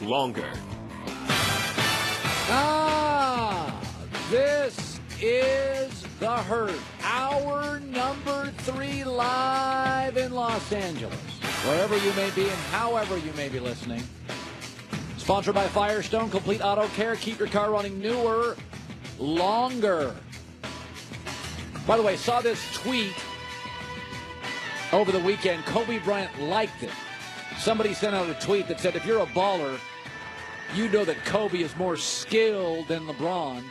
longer. This is The Herd, hour number 3 live in Los Angeles. Wherever you may be and however you may be listening. Sponsored by Firestone, Complete Auto Care. Keep your car running newer, longer. By the way, saw this tweet over the weekend. Kobe Bryant liked it. Somebody sent out a tweet that said, if you're a baller, you know that Kobe is more skilled than LeBron.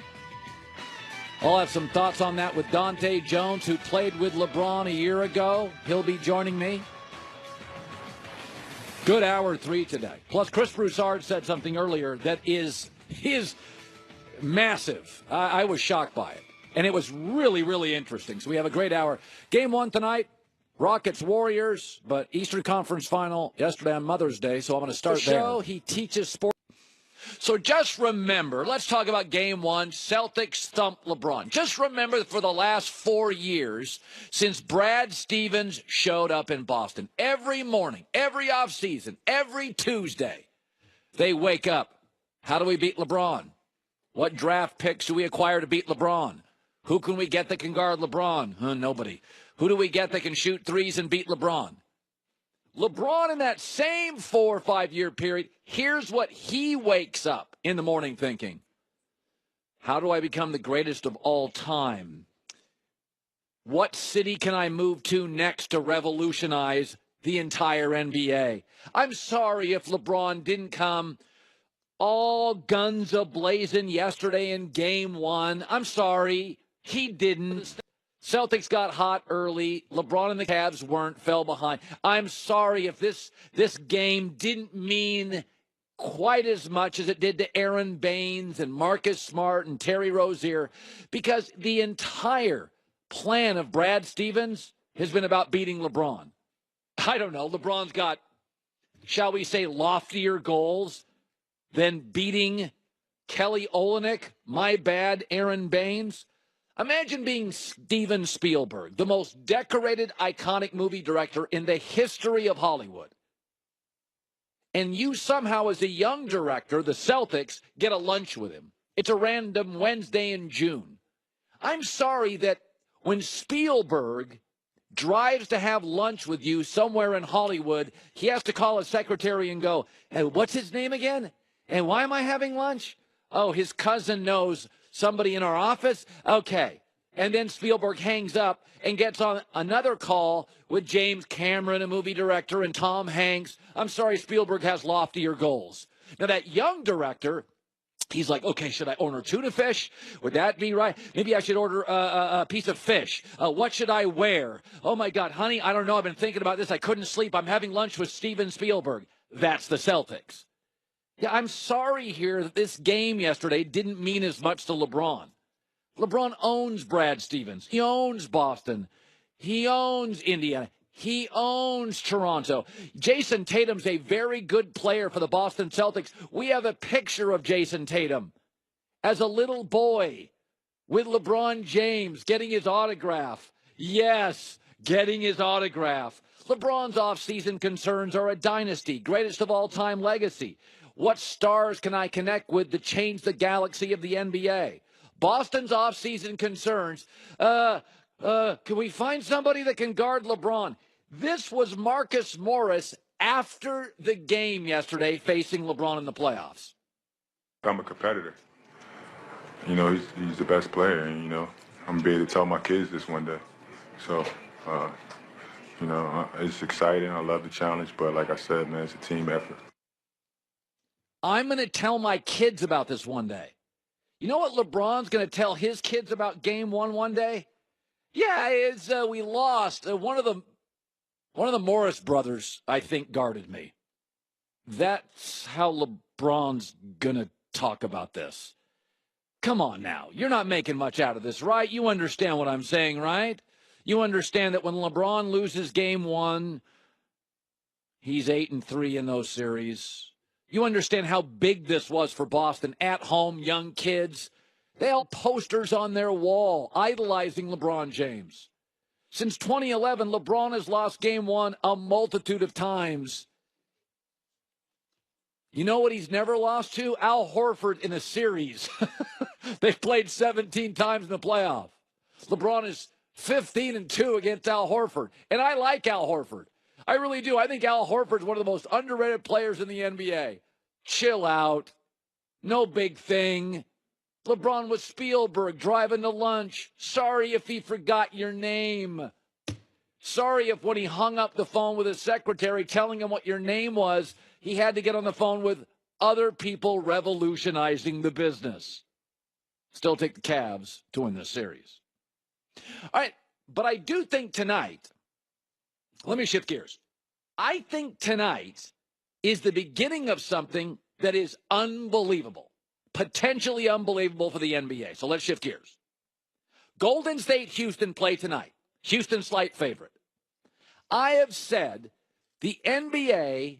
I'll have some thoughts on that with Dante Jones, who played with LeBron a year ago. He'll be joining me. Good hour 3 today. Plus, Chris Broussard said something earlier that is massive. I was shocked by it. And it was really, really interesting. So we have a great hour. Game 1 tonight, Rockets-Warriors, but Eastern Conference Final yesterday on Mother's Day, so I'm going to start there. Show, he teaches sports. So just remember, let's talk about Game 1, Celtics thump LeBron. Just remember for the last 4 years since Brad Stevens showed up in Boston. Every morning, every offseason, every Tuesday, they wake up. How do we beat LeBron? What draft picks do we acquire to beat LeBron? Who can we get that can guard LeBron? Nobody. Who do we get that can shoot threes and beat LeBron? LeBron in that same 4 or 5 year period, here's what he wakes up in the morning thinking. How do I become the greatest of all time? What city can I move to next to revolutionize the entire NBA? I'm sorry if LeBron didn't come all guns a-blazing yesterday in Game 1. I'm sorry, he didn't. Celtics got hot early. LeBron and the Cavs weren't, fell behind. I'm sorry if this game didn't mean quite as much as it did to Aaron Baines and Marcus Smart and Terry Rozier, because the entire plan of Brad Stevens has been about beating LeBron. I don't know. LeBron's got, shall we say, loftier goals than beating Kelly Olynyk, my bad, Aaron Baines. Imagine being Steven Spielberg, the most decorated, iconic movie director in the history of Hollywood. And you somehow, as a young director, the Celtics, get a lunch with him. It's a random Wednesday in June. I'm sorry that when Spielberg drives to have lunch with you somewhere in Hollywood, he has to call his secretary and go, hey, what's his name again? And why am I having lunch? Oh, his cousin knows somebody in our office? Okay. And then Spielberg hangs up and gets on another call with James Cameron, a movie director, and Tom Hanks. I'm sorry, Spielberg has loftier goals. Now, that young director, he's like, okay, should I order tuna fish? Would that be right? Maybe I should order a piece of fish. What should I wear? Oh, my God, honey, I don't know. I've been thinking about this. I couldn't sleep. I'm having lunch with Steven Spielberg. That's the Celtics. Yeah, I'm sorry here that this game yesterday didn't mean as much to LeBron. LeBron owns Brad Stevens. He owns Boston. He owns Indiana. He owns Toronto. Jason Tatum's a very good player for the Boston Celtics. We have a picture of Jason Tatum as a little boy with LeBron James getting his autograph. Yes, getting his autograph. LeBron's offseason concerns are a dynasty, greatest of all time legacy. What stars can I connect with to change the galaxy of the NBA? Boston's offseason concerns. Can we find somebody that can guard LeBron? This was Marcus Morris after the game yesterday facing LeBron in the playoffs. I'm a competitor. You know, he's the best player, and, you know, I'm going to be able to tell my kids this one day. So, you know, it's exciting. I love the challenge, but like I said, man, it's a team effort. I'm going to tell my kids about this one day. You know what LeBron's going to tell his kids about Game 1 one day? Yeah, it's we lost. One of the Morris brothers, I think, guarded me. That's how LeBron's going to talk about this. Come on now. You're not making much out of this, right? You understand what I'm saying, right? You understand that when LeBron loses Game 1, he's 8-3 in those series. You understand how big this was for Boston at home, young kids. They have posters on their wall idolizing LeBron James. Since 2011, LeBron has lost Game 1 a multitude of times. You know what he's never lost to? Al Horford in a series. They've played 17 times in the playoff. LeBron is 15-2 against Al Horford. And I like Al Horford. I really do. I think Al Horford's one of the most underrated players in the NBA. Chill out. No big thing. LeBron was Spielberg driving to lunch. Sorry if he forgot your name. Sorry if when he hung up the phone with his secretary telling him what your name was, he had to get on the phone with other people revolutionizing the business. Still take the Cavs to win this series. All right, but I do think tonight, let me shift gears. I think tonight is the beginning of something that is unbelievable, potentially unbelievable for the NBA. So let's shift gears. Golden State, Houston play tonight. Houston slight favorite. I have said the NBA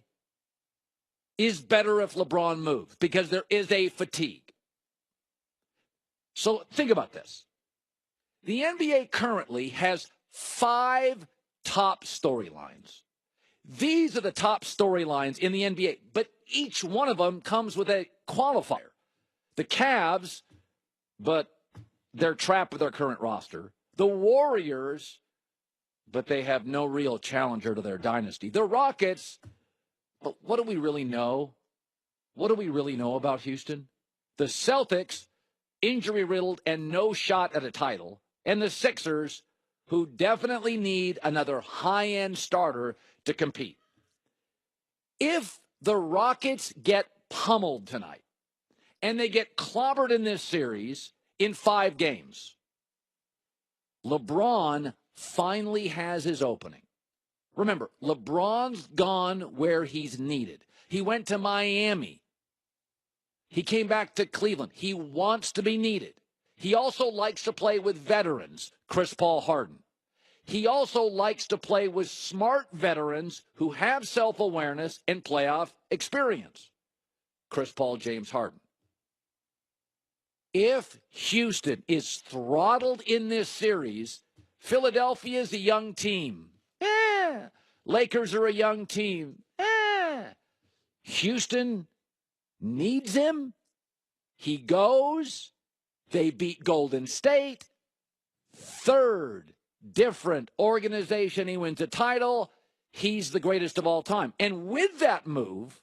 is better if LeBron moves because there is a fatigue. So think about this. The NBA currently has 5 top storylines. These are the top storylines in the NBA, but each one of them comes with a qualifier. The Cavs, but they're trapped with their current roster. The Warriors, but they have no real challenger to their dynasty. The Rockets, but what do we really know? What do we really know about Houston? The Celtics, injury-riddled and no shot at a title. And the Sixers, who definitely need another high-end starter to compete. If the Rockets get pummeled tonight, and they get clobbered in this series in 5 games, LeBron finally has his opening. Remember, LeBron's gone where he's needed. He went to Miami. He came back to Cleveland. He wants to be needed. He also likes to play with veterans, Chris Paul, Harden. He also likes to play with smart veterans who have self-awareness and playoff experience, Chris Paul, James Harden. If Houston is throttled in this series, Philadelphia is a young team. Lakers are a young team. Houston needs him. He goes. They beat Golden State. 3rd different organization. He wins a title. He's the greatest of all time. And with that move,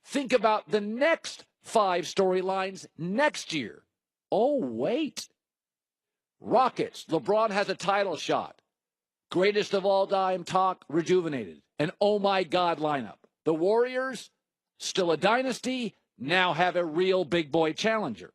think about the next 5 storylines next year. Oh, wait. Rockets. LeBron has a title shot. Greatest of all time talk, rejuvenated. An oh my God lineup. The Warriors, still a dynasty, now have a real big boy challenger.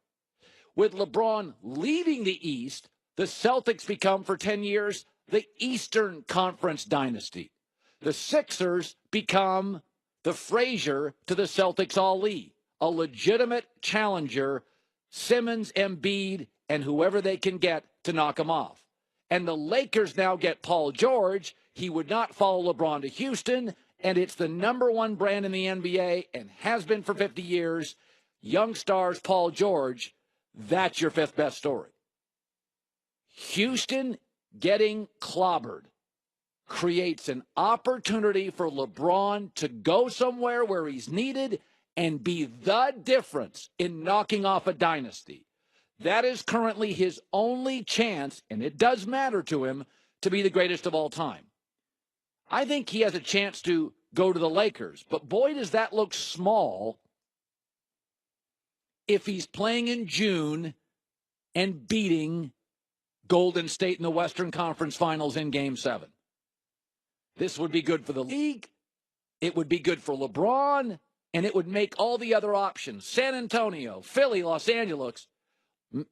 With LeBron leaving the East, the Celtics become, for 10 years, the Eastern Conference dynasty. The Sixers become the Frazier to the Celtics Ali, a legitimate challenger, Simmons, Embiid, and whoever they can get to knock them off. And the Lakers now get Paul George. He would not follow LeBron to Houston, and it's the #1 brand in the NBA and has been for 50 years. Young stars, Paul George, that's your 5th best story. Houston getting clobbered creates an opportunity for LeBron to go somewhere where he's needed and be the difference in knocking off a dynasty. That is currently his only chance, and it does matter to him, to be the greatest of all time. I think he has a chance to go to the Lakers, but boy, does that look small if he's playing in June and beating Golden State in the Western Conference Finals in Game 7. This would be good for the league. It would be good for LeBron, and it would make all the other options, San Antonio, Philly, Los Angeles,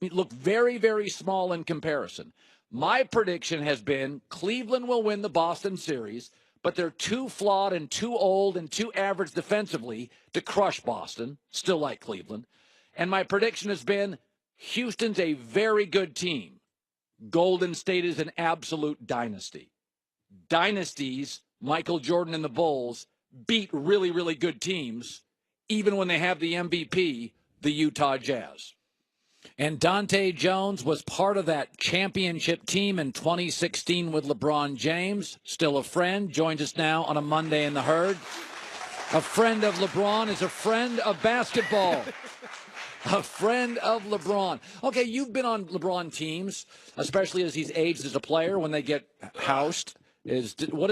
look very, very small in comparison. My prediction has been Cleveland will win the Boston series, but they're too flawed and too old and too average defensively to crush Boston, still like Cleveland. And my prediction has been Houston's a very good team. Golden State is an absolute dynasty. Dynasties, Michael Jordan and the Bulls, beat really, really good teams, even when they have the MVP, the Utah Jazz. And Dante Jones was part of that championship team in 2016 with LeBron James. Still a friend. Joins us now on a Monday in the Herd. A friend of LeBron is a friend of basketball. A friend of LeBron. Okay, you've been on LeBron teams, especially as he's aged as a player when they get housed. What